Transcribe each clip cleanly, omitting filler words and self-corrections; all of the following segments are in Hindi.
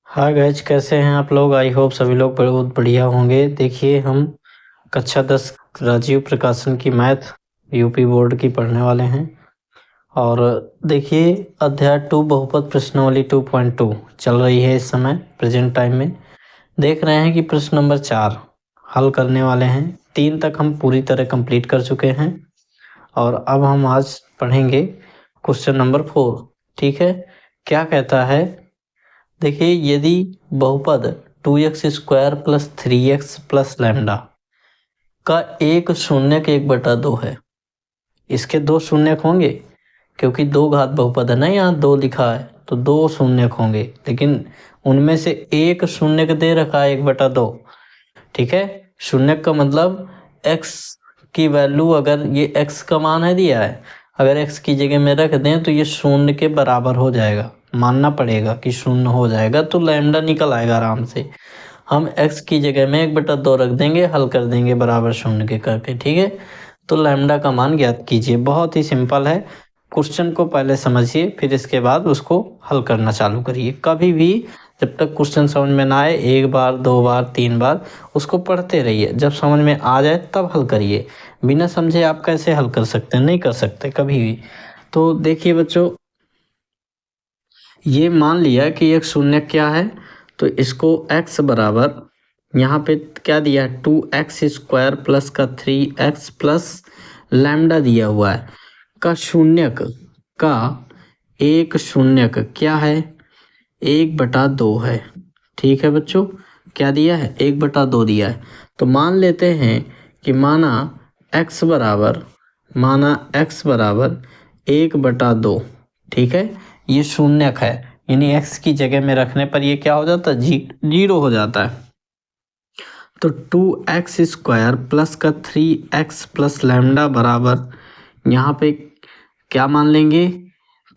हाँ गाइज, कैसे हैं आप लोग। आई होप सभी लोग बहुत बढ़िया होंगे। देखिए, हम कक्षा 10 राजीव प्रकाशन की मैथ यूपी बोर्ड की पढ़ने वाले हैं। और देखिए, अध्याय 2 बहुपद प्रश्नावली 2.2 चल रही है इस समय प्रेजेंट टाइम में। देख रहे हैं कि प्रश्न नंबर 4 हल करने वाले हैं। 3 तक हम पूरी तरह कंप्लीट कर चुके हैं और अब हम आज पढ़ेंगे क्वेश्चन नंबर 4। ठीक है, क्या कहता है। देखिए, यदि बहुपद 2x² plus 3x plus lambda का एक शून्यक 1/2 है। इसके दो शून्यक होंगे क्योंकि दो घात बहुपद है ना, यहाँ 2 लिखा है तो 2 शून्यक होंगे, लेकिन उनमें से एक शून्यक दे रखा है 1/2। ठीक है, शून्यक का मतलब x की वैल्यू, अगर ये x का मान है दिया है, अगर x की जगह में रख दें तो ये शून्य के बराबर हो जाएगा। मानना पड़ेगा कि शून्य हो जाएगा तो लैम्डा निकल आएगा आराम से। हम x की जगह में 1/2 रख देंगे, हल कर देंगे बराबर शून्य के करके। ठीक है, तो लैम्डा का मान ज्ञात कीजिए। बहुत ही सिंपल है। क्वेश्चन को पहले समझिए, फिर इसके बाद उसको हल करना चालू करिए। कभी भी जब तक क्वेश्चन समझ में ना आए, 1 बार 2 बार 3 बार उसको पढ़ते रहिए। जब समझ में आ जाए तब हल करिए। बिना समझे आप कैसे हल कर सकते हैं? नहीं कर सकते कभी भी। तो देखिए बच्चों, ये मान लिया कि एक शून्य क्या है, तो इसको x बराबर यहाँ पे क्या दिया है, 2x² प्लस का 3x प्लस लैम्डा दिया हुआ है का शून्यक का एक शून्यक क्या है, 1/2 है। ठीक है बच्चों, क्या दिया है, 1/2 दिया है। तो मान लेते हैं कि माना x बराबर 1/2। ठीक है, ये शून्यक है, यानी x की जगह में रखने पर ये क्या हो जाता है, 0 हो जाता है। तो 2x² प्लस का 3x प्लस लैम्डा बराबर यहाँ पे क्या मान लेंगे।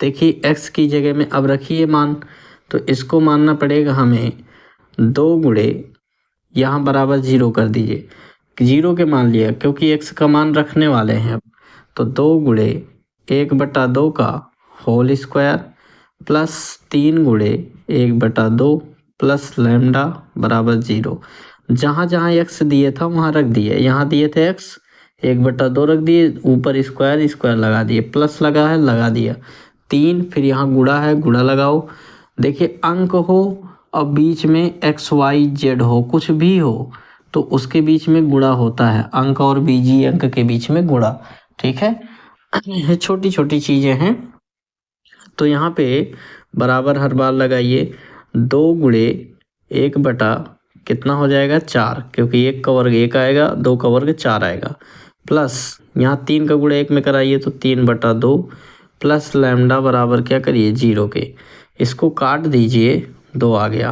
देखिए, x की जगह में अब रखिए मान, तो इसको मानना पड़ेगा हमें 2 गुणे यहाँ बराबर 0 कर दीजिए। 0 के मान लिया क्योंकि x का मान रखने वाले हैं अब, तो 2 गुणे 1/2 का होल स्क्वायर प्लस 3 गुणे 1/2 प्लस लैम्डा बराबर 0। जहाँ जहाँ x दिए था वहाँ रख दिए। यहाँ दिए थे x, 1/2 रख दिए, ऊपर स्क्वायर स्क्वायर लगा दिए, प्लस लगा है लगा दिया 3, फिर यहाँ गुणा है गुणा लगाओ। देखिए, अंक हो और बीच में XYZ हो, कुछ भी हो तो उसके बीच में गुणा होता है। अंक और बीजीय अंक के बीच में गुणा। ठीक है, ये छोटी छोटी चीज़ें हैं। तो यहाँ पे बराबर हर बार लगाइए। 2 गुणे 1 बटा कितना हो जाएगा, 4, क्योंकि 1 का वर्ग 1 आएगा, 2 का वर्ग 4 आएगा, प्लस यहाँ 3 का गुणा 1 में कराइए तो 3/2 प्लस लैम्डा बराबर क्या करिए, 0 के। इसको काट दीजिए, 2 आ गया।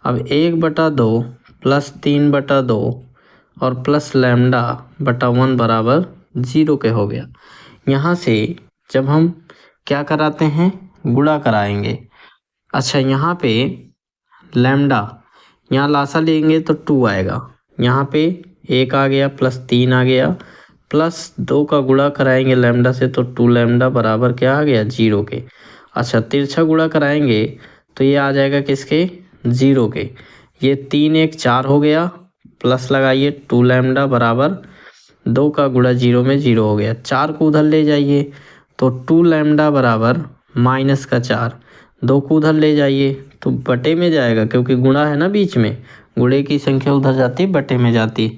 अब 1/2 प्लस 3/2 और प्लस लैम्डा बटा 1 बराबर 0 के हो गया। यहाँ से जब हम क्या कराते हैं, गुणा कराएंगे। अच्छा, यहाँ पे लैम्डा, यहाँ लासा लेंगे तो 2 आएगा, यहाँ पे 1 आ गया प्लस 3 आ गया, प्लस 2 का गुणा कराएंगे लैम्डा से तो 2 लैम्डा बराबर क्या आ गया, 0 के। अच्छा, तिरछा गुणा कराएंगे तो ये आ जाएगा किसके, 0 के। ये 3 1 4 हो गया, प्लस लगाइए 2 लैम्डा बराबर 2 का गुणा 0 में 0 हो गया। 4 को उधर ले जाइए तो 2 लैम्डा बराबर माइनस का 4, 2 को उधर ले जाइए तो बटे में जाएगा, क्योंकि गुणा है ना बीच में, गुणे की संख्या उधर जाती है बटे में जाती।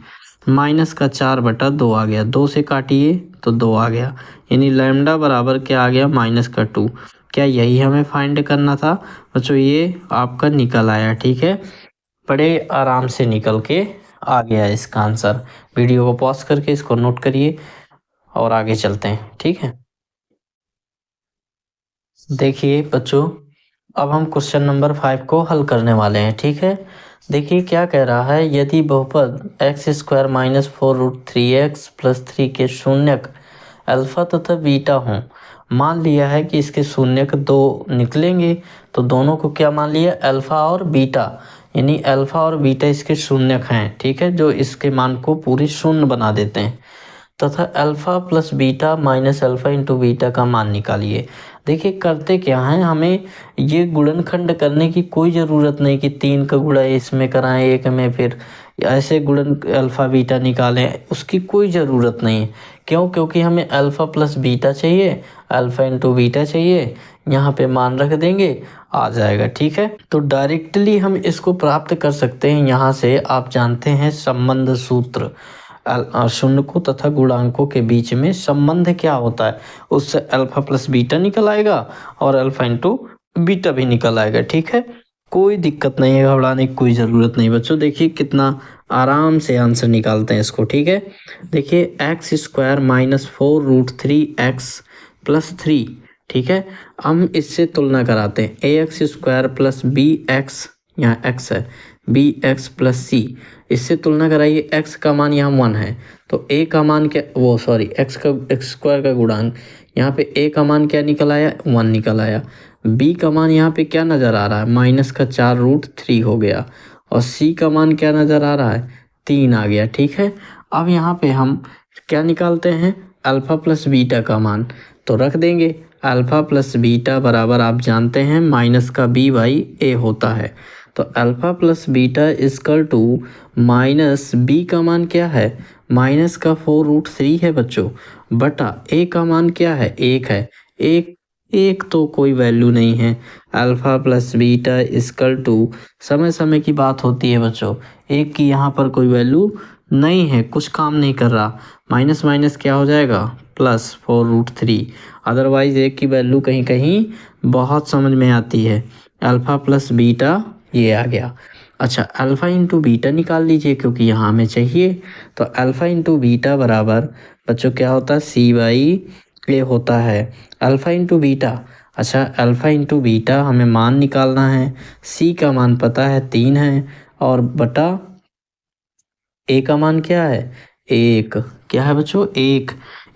माइनस का 4/2 आ गया, 2 से काटिए तो 2 आ गया, यानी लैम्डा बराबर क्या आ गया, माइनस का 2। क्या यही हमें फाइंड करना था बच्चों? ये आपका निकल आया। ठीक है, बड़े आराम से निकल के आ गया इसका आंसर। वीडियो को पॉज करके इसको नोट करिए और आगे चलते हैं। ठीक है, देखिए बच्चों, अब हम क्वेश्चन नंबर 5 को हल करने वाले हैं। ठीक है, देखिए क्या कह रहा है। यदि बहुपद x² माइनस 4√3x प्लस 3 के शून्यक अल्फा तथा बीटा हों, मान लिया है कि इसके शून्यक 2 निकलेंगे, तो दोनों को क्या मान लिया, अल्फा और बीटा, यानी अल्फा और बीटा इसके शून्यक हैं। ठीक है, जो इसके मान को पूरी शून्य बना देते हैं, तथा alpha plus beta minus alpha into beta का मान निकालिए। देखिए करते क्या है, हमें ये गुणनखंड करने की कोई ज़रूरत नहीं कि 3 का गुणा इसमें कराएं 1 में, फिर ऐसे गुणन अल्फ़ा बीटा निकालें, उसकी कोई ज़रूरत नहीं है। क्यों? क्योंकि हमें अल्फ़ा प्लस बीटा चाहिए, अल्फ़ा इंटू बीटा चाहिए, यहाँ पे मान रख देंगे, आ जाएगा। ठीक है, तो डायरेक्टली हम इसको प्राप्त कर सकते हैं यहाँ से। आप जानते हैं संबंध सूत्र, शून्यकों तथा गुणांकों के बीच में संबंध क्या होता है, उससे अल्फा प्लस बीटा निकल आएगा और अल्फा इंटू बीटा भी निकल आएगा। ठीक है, कोई दिक्कत नहीं है, घबराने की कोई ज़रूरत नहीं बच्चों। देखिए कितना आराम से आंसर निकालते हैं इसको। ठीक है, देखिए x square minus 4√3x plus 3। ठीक है, हम इससे तुलना कराते हैं, A X square plus B X, यहाँ x है, बी एक्स प्लस सी, इससे तुलना कराइए। x का मान यहाँ 1 है, तो a का मान क्या, वो सॉरी x स्क्वायर का गुणांक, यहाँ पे a का मान क्या निकल आया, 1 निकल आया। b का मान यहाँ पे क्या नज़र आ रहा है, माइनस का 4√3 हो गया, और c का मान क्या नज़र आ रहा है, 3 आ गया। ठीक है, अब यहाँ पे हम क्या निकालते हैं, अल्फ़ा प्लस बीटा का मान, तो रख देंगे अल्फ़ा प्लस बीटा बराबर आप जानते हैं माइनस का b बाई a होता है। तो alpha plus beta is equal to minus b का मान क्या है, माइनस का 4√3 है बच्चों, बटा a का मान क्या है, 1 है। एक तो कोई वैल्यू नहीं है। Alpha plus beta is equal to, समय समय की बात होती है बच्चों, एक की यहाँ पर कोई वैल्यू नहीं है, कुछ काम नहीं कर रहा, माइनस माइनस क्या हो जाएगा, प्लस 4√3। अदरवाइज़ एक की वैल्यू कहीं कहीं बहुत समझ में आती है। अल्फ़ा प्लस बीटा ये आ गया। अच्छा, अल्फ़ा इंटू बीटा निकाल लीजिए क्योंकि यहाँ हमें चाहिए। तो अल्फ़ा इंटू बीटा बराबर बच्चों क्या होता है, सी बाई ए होता है। अल्फ़ा इंटू बीटा, अच्छा अल्फ़ा इंटू बीटा हमें मान निकालना है, सी का मान पता है 3 है, और बटा ए का मान क्या है, 1। क्या है बच्चों,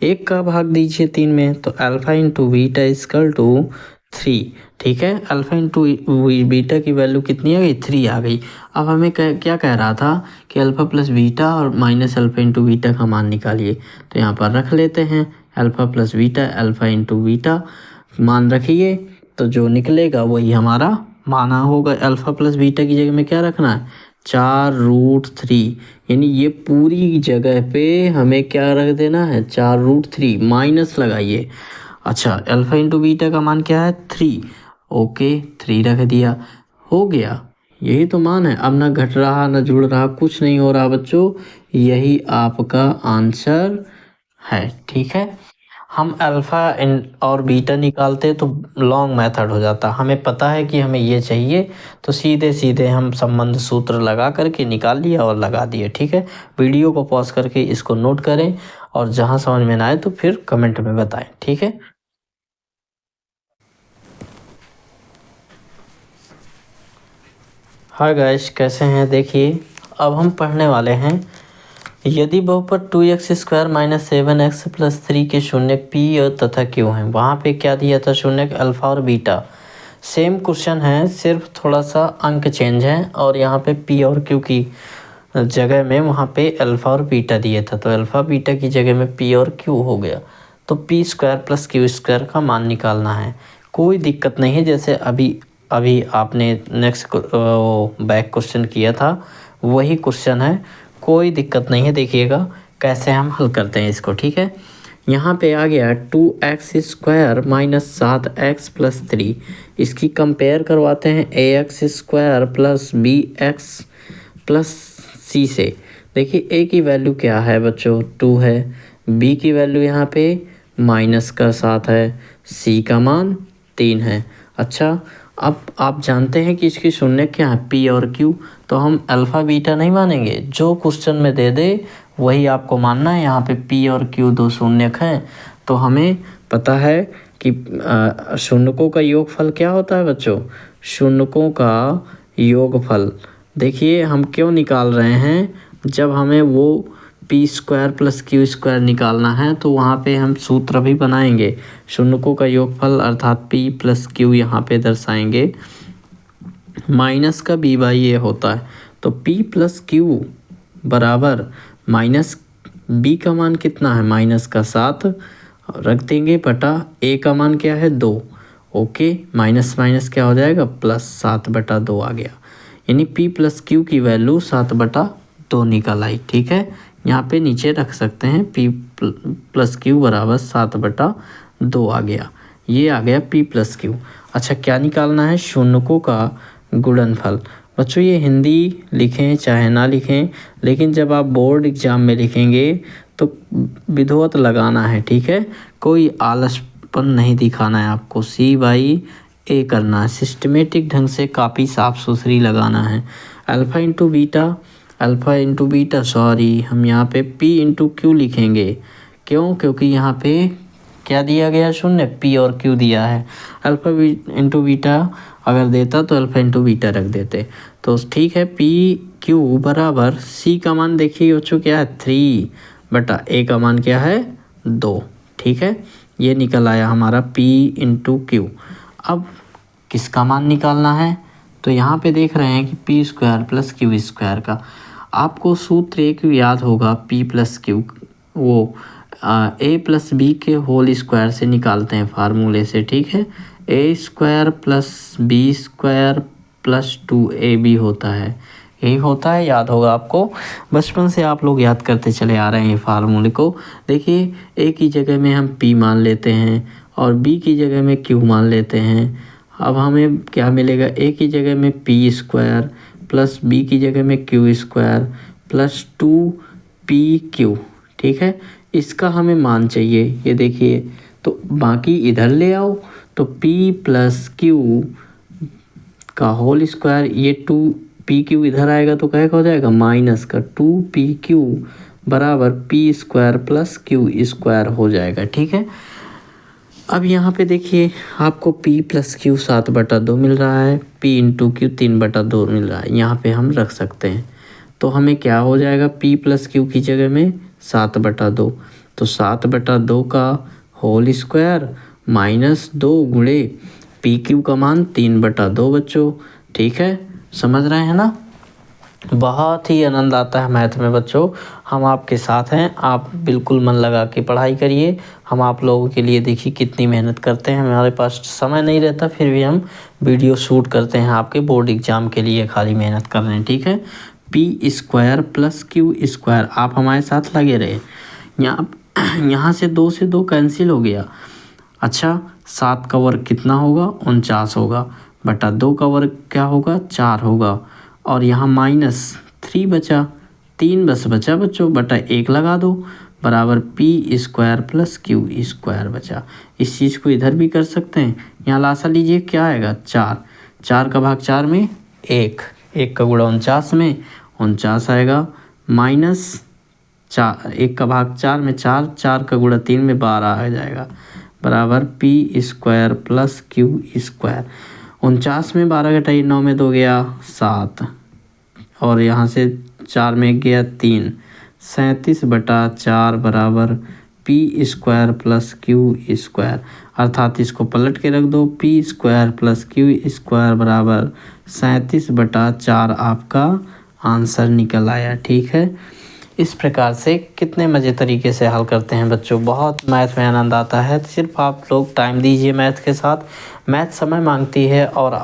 1 का भाग दीजिए 3 में, तो alpha into beta is equal to 3। ठीक है, अल्फ़ा इंटू बीटा की वैल्यू कितनी आ गई, 3 आ गई। अब हमें क्या कह रहा था कि अल्फ़ा प्लस बीटा और माइनस अल्फ़ा इंटू बीटा का मान निकालिए, तो यहाँ पर रख लेते हैं alpha plus beta, alpha into beta मान रखिए, तो जो निकलेगा वही हमारा माना होगा। अल्फ़ा प्लस बीटा की जगह में क्या रखना है, 4√3, यानी ये पूरी जगह पे हमें क्या रख देना है, 4√3, माइनस लगाइए। अच्छा, अल्फ़ा इंटू बीटा का मान क्या है, 3, ओके 3 रख दिया, हो गया। यही तो मान है, अब ना घट रहा ना जुड़ रहा, कुछ नहीं हो रहा बच्चों, यही आपका आंसर है। ठीक है, हम अल्फ़ा और बीटा निकालते तो लॉन्ग मेथड हो जाता, हमें पता है कि हमें ये चाहिए, तो सीधे सीधे हम संबंध सूत्र लगा करके निकाल लिया और लगा दिए। ठीक है, वीडियो को पॉज करके इसको नोट करें, और जहाँ समझ में ना आए तो फिर कमेंट में बताएं। ठीक है, हाय गाइस, कैसे हैं। देखिए अब हम पढ़ने वाले हैं, यदि बहुपद 2x square minus 7x plus 3 के शून्यक p तथा q हैं। वहाँ पे क्या दिया था, शून्यक अल्फ़ा और बीटा। सेम क्वेश्चन है, सिर्फ थोड़ा सा अंक चेंज है, और यहाँ पे p और q की जगह में वहाँ पे अल्फ़ा और बीटा दिया था, तो अल्फ़ा बीटा की जगह में p और q हो गया। तो p square plus q square का मान निकालना है, कोई दिक्कत नहीं है। जैसे अभी आपने नेक्स्ट बैक क्वेश्चन किया था वही क्वेश्चन है, कोई दिक्कत नहीं है। देखिएगा कैसे हम हल करते हैं इसको। ठीक है, यहाँ पे आ गया 2x square minus 7x plus 3, इसकी कंपेयर करवाते हैं ax square plus bx plus c से। देखिए a की वैल्यू क्या है बच्चों, 2 है, b की वैल्यू यहाँ पे माइनस का 7 है, c का मान 3 है। अच्छा, अब आप जानते हैं कि इसकी शून्य क्या है, p और q, तो हम अल्फ़ा बीटा नहीं मानेंगे, जो क्वेश्चन में दे दे वही आपको मानना है। यहाँ पे p और q दो शून्यक हैं, तो हमें पता है कि शून्यकों का योगफल क्या होता है बच्चों, शून्यकों का योगफल। देखिए हम क्यों निकाल रहे हैं, जब हमें वो P square plus Q square निकालना है तो वहाँ पे हम सूत्र भी बनाएंगे, शून्यकों का योगफल अर्थात पी प्लस क्यू यहाँ पे दर्शाएंगे, माइनस का बी बाई ए होता है। तो पी प्लस क्यू बराबर माइनस बी का मान कितना है, माइनस का 7 रख देंगे, बटा ए का मान क्या है 2, ओके, माइनस माइनस क्या हो जाएगा, प्लस 7/2 आ गया। यानी P प्लस Q की वैल्यू 7/2 निकल आई। ठीक है, यहाँ पे नीचे रख सकते हैं P प्लस Q बराबर 7/2 आ गया। ये आ गया P प्लस Q। अच्छा, क्या निकालना है, शून्यकों का गुणनफल। बच्चों ये हिंदी लिखें चाहे ना लिखें, लेकिन जब आप बोर्ड एग्जाम में लिखेंगे तो विधिवत लगाना है। ठीक है, कोई आलसपन नहीं दिखाना है आपको, C/A करना है, सिस्टमेटिक ढंग से काफ़ी साफ़ सुथरी लगाना है। अल्फ़ा इंटू बीटा सॉरी, हम यहाँ पे P इंटू Q लिखेंगे। क्यों, क्योंकि यहाँ पे क्या दिया गया, शून्य, P और Q दिया है। अल्फ़ा इंटू बीटा अगर देता तो अल्फ़ा इंटू बीटा रख देते। तो ठीक है, PQ बराबर C का मान देखिए बच्चों क्या है, 3/A का मान क्या है, 2। ठीक है, ये निकल आया हमारा P इंटू Q। अब किसका मान निकालना है, तो यहाँ पे देख रहे हैं कि P² प्लस Q² का। आपको सूत्र एक याद होगा, P प्लस Q वो A प्लस B के होल स्क्वायर से निकालते हैं फार्मूले से। ठीक है, A² plus B² plus 2AB होता है, यही होता है, याद होगा आपको, बचपन से आप लोग याद करते चले आ रहे हैं फार्मूले को। देखिए, A की जगह में हम P मान लेते हैं और B की जगह में Q मान लेते हैं। अब हमें क्या मिलेगा, A की जगह में P² प्लस B की जगह में Q² प्लस 2PQ। ठीक है, इसका हमें मान चाहिए, ये देखिए, तो बाकी इधर ले आओ, तो P प्लस Q का होल स्क्वायर, ये 2PQ इधर आएगा तो क्या हो जाएगा, माइनस का 2PQ बराबर P² प्लस Q² हो जाएगा। ठीक है, अब यहाँ पे देखिए आपको P प्लस Q 7/2 मिल रहा है, P इंटू Q 3/2 मिल रहा है, यहाँ पे हम रख सकते हैं। तो हमें क्या हो जाएगा, P प्लस Q की जगह में 7/2, तो 7/2 का होल स्क्वायर माइनस 2 गुणे PQ का मान 3/2 बच्चों। ठीक है, समझ रहे हैं ना। बहुत ही आनंद आता है मैथ में बच्चों, हम आपके साथ हैं, आप बिल्कुल मन लगा के पढ़ाई करिए। हम आप लोगों के लिए देखिए कितनी मेहनत करते हैं, हमारे पास समय नहीं रहता फिर भी हम वीडियो शूट करते हैं आपके बोर्ड एग्ज़ाम के लिए, खाली मेहनत कर रहे हैं। ठीक है, P² प्लस Q², आप हमारे साथ लगे रहे। यहाँ से 2 से 2 कैंसिल हो गया। अच्छा, 7 का वर्ग कितना होगा, 49 होगा, बटा 2 का वर्ग क्या होगा, 4 होगा, और यहाँ -3 बचा, 3 बस बचा बच्चों, बटा 1 लगा दो, बराबर P² प्लस Q² बचा। इस चीज़ को इधर भी कर सकते हैं, यहाँ लासा लीजिए, क्या आएगा, 4, 4 का भाग 4 में 1, 1 का गुणा 49 में 49 आएगा, माइनस 4, 1 का भाग 4 में 4, 4 का गुणा 3 में 12 आ जाएगा, बराबर P² प्लस Q²। 49 में 12 घटाइए, 9 में 2 गया 7, और यहाँ से 4 में गया 3, 37/4 बराबर P² प्लस Q²। अर्थात इसको पलट के रख दो, P² प्लस Q² बराबर 37/4 आपका आंसर निकल आया। ठीक है, इस प्रकार से कितने मज़े तरीके से हल करते हैं बच्चों, बहुत मैथ में आनंद आता है। सिर्फ आप लोग टाइम दीजिए मैथ के साथ, मैथ समय मांगती है और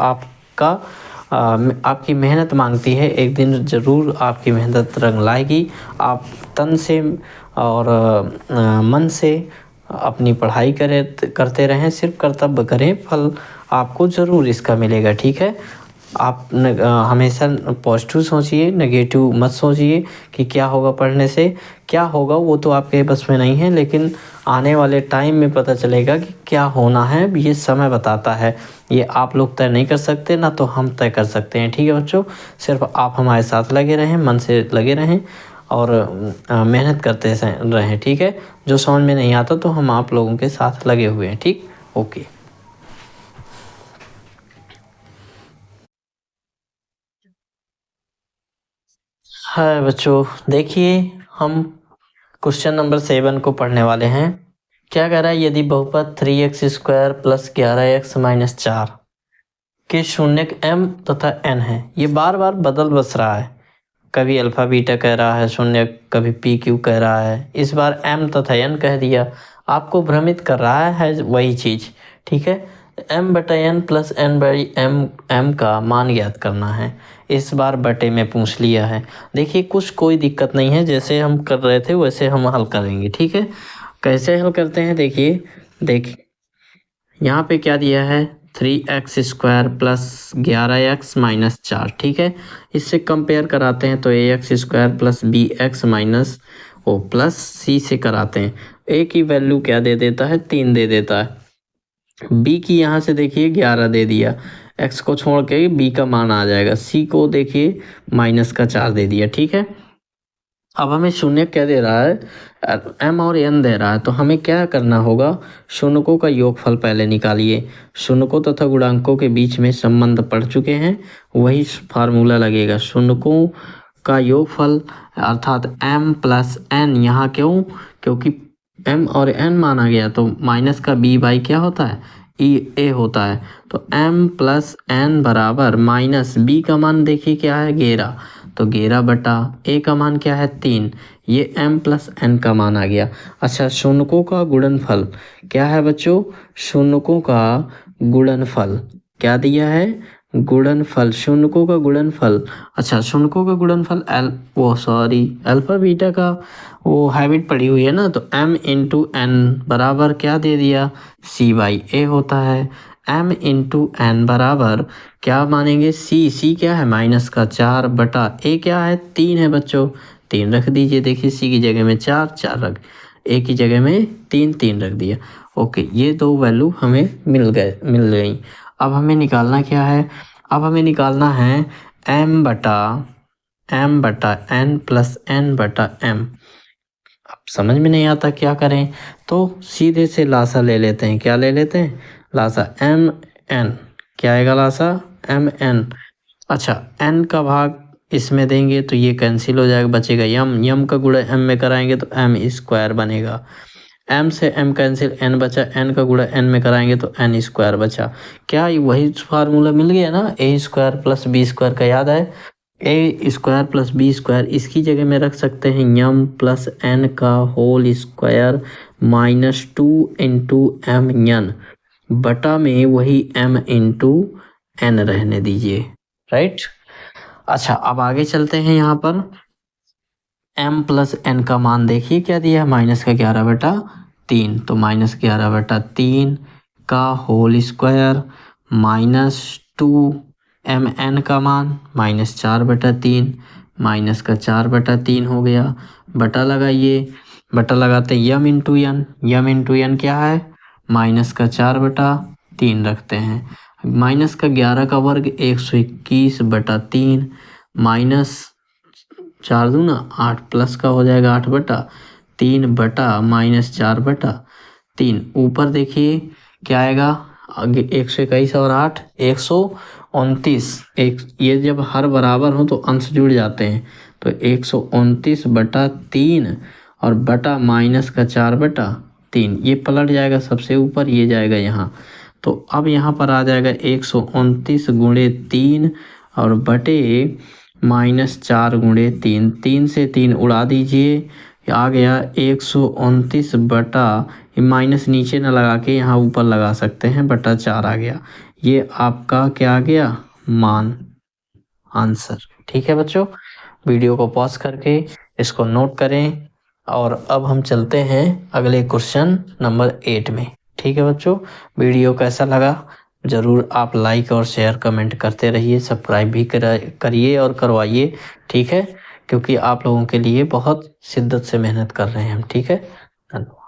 आपकी मेहनत मांगती है। एक दिन ज़रूर आपकी मेहनत रंग लाएगी। आप तन से और मन से अपनी पढ़ाई करते रहें, सिर्फ कर्तव्य करें, फल आपको ज़रूर इसका मिलेगा। ठीक है, आप हमेशा पॉजिटिव सोचिए, नेगेटिव मत सोचिए कि क्या होगा पढ़ने से, क्या होगा वो तो आपके बस में नहीं है, लेकिन आने वाले टाइम में पता चलेगा कि क्या होना है, ये समय बताता है। ये आप लोग तय नहीं कर सकते, ना तो हम तय कर सकते हैं। ठीक है बच्चों, सिर्फ आप हमारे साथ लगे रहें, मन से लगे रहें और मेहनत करते रहें। ठीक है, जो समझ में नहीं आता तो हम आप लोगों के साथ लगे हुए हैं। ठीक, ओके। हाय बच्चों, देखिए हम क्वेश्चन नंबर 7 को पढ़ने वाले हैं। क्या कह रहा है, यदि बहुपद 3x² प्लस 11x माइनस 4 के शून्यक m तथा n है। ये बार बार बदल बस रहा है, कभी अल्फा बीटा कह रहा है शून्य, कभी PQ कह रहा है, इस बार m तथा n कह दिया, आपको भ्रमित कर रहा है वही चीज़। ठीक है, m बटा n plus n by m का मान ज्ञात करना है। इस बार बटे में पूछ लिया है। देखिए कुछ कोई दिक्कत नहीं है, जैसे हम कर रहे थे वैसे हम हल करेंगे, ठीक है। कैसे हल करते हैं, देखिए यहाँ पे क्या दिया है, 3x² प्लस 11x माइनस 4, ठीक है। इससे कंपेयर कराते हैं तो ax² plus bx minus O plus c से कराते हैं। a की वैल्यू क्या दे देता है, 3 दे देता है। b की यहाँ से देखिए 11 दे दिया, x को छोड़ के b का मान आ जाएगा। c को देखिए माइनस का 4 दे दिया, ठीक है। अब हमें शून्य क्या दे रहा है, m और n दे रहा है, तो हमें क्या करना होगा, शून्यकों का योगफल पहले निकालिए। शून्यकों तथा गुणांकों के बीच में संबंध पढ़ चुके हैं, वही फार्मूला लगेगा। शून्यकों का योगफल अर्थात m प्लस n, यहाँ क्यों, क्योंकि m और n माना गया तो माइनस का b बाई क्या होता है, a होता है। तो m प्लस n बराबर माइनस b का मान देखिए क्या है, 11, तो 11 बटा a का मान क्या है, 3। ये m प्लस n का मान आ गया। अच्छा, शून्यकों का गुणनफल क्या है बच्चों, शून्यकों का गुणनफल क्या दिया है, गुणनफल, शून्यकों का गुणनफल। अच्छा, शून्यकों का गुणनफल अल्फा बीटा का वो हैबिट पड़ी हुई है ना, तो m इंटू n बराबर क्या दे दिया, c बाई a होता है। m इंटू n बराबर क्या मानेंगे, c क्या है माइनस का 4 बटा a क्या है, 3 है बच्चों, 3 रख दीजिए। देखिए c की जगह में 4 रख, a की जगह में 3 रख दिया। ओके, ये दो वैल्यू हमें मिल गई। अब हमें निकालना क्या है, अब हमें निकालना है m बटा n प्लस n बटा m। अब समझ में नहीं आता क्या करें, तो सीधे से लासा ले लेते हैं। क्या ले लेते हैं, लासा m n, क्या आएगा लासा m n। अच्छा, n का भाग इसमें देंगे तो ये कैंसिल हो जाएगा, बचेगा यम का गुणा m में कराएंगे तो m² बनेगा। m से m कैंसिल, n बचा, n का गुणा n में कराएंगे तो n² बचा। क्या वही फार्मूला मिल गया ना, a² प्लस b² का, याद है, a² प्लस b², इसकी जगह में रख सकते हैं m प्लस n का whole square minus 2 into m n, बटा में वही m इंटू n रहने दीजिए, राइट। अच्छा, अब आगे चलते हैं। यहाँ पर m प्लस n का मान देखिए क्या दिया है, माइनस का 11 बटा 3, तो माइनस 11 बटा 3 का whole square minus 2 m n का मान माइनस 4 बटा 3, माइनस का 4 बटा 3 हो गया, बटा लगाइए। बटा लगाते यम इंटू एन क्या है, माइनस का 4 बटा 3 रखते हैं, माइनस का 11 का वर्ग 121 बटा 3, माइनस 4 दूना 8, प्लस का हो जाएगा 8 बटा 3 बटा माइनस 4 बटा 3। ऊपर देखिए क्या आएगा, आगे 121 और 8 129, ये जब हर बराबर हो तो अंश जुड़ जाते हैं, तो 129 बटा 3 और बटा माइनस का 4 बटा 3, ये पलट जाएगा सबसे ऊपर, ये जाएगा यहाँ। तो अब यहाँ पर आ जाएगा 129 गुणे 3 और बटे माइनस 4 गुणे 3, 3 से 3 उड़ा दीजिए, आ गया 129 बटा, माइनस नीचे ना लगा के यहाँ ऊपर लगा सकते हैं, बटा 4 आ गया। ये आपका क्या आ गया, मान, आंसर। ठीक है बच्चों, वीडियो को पॉज करके इसको नोट करें और अब हम चलते हैं अगले क्वेश्चन नंबर 8 में। ठीक है बच्चों, वीडियो कैसा लगा ज़रूर आप लाइक और शेयर कमेंट करते रहिए, सब्सक्राइब भी करिए और करवाइए, ठीक है, क्योंकि आप लोगों के लिए बहुत शिद्दत से मेहनत कर रहे हैं हम। ठीक है, धन्यवाद।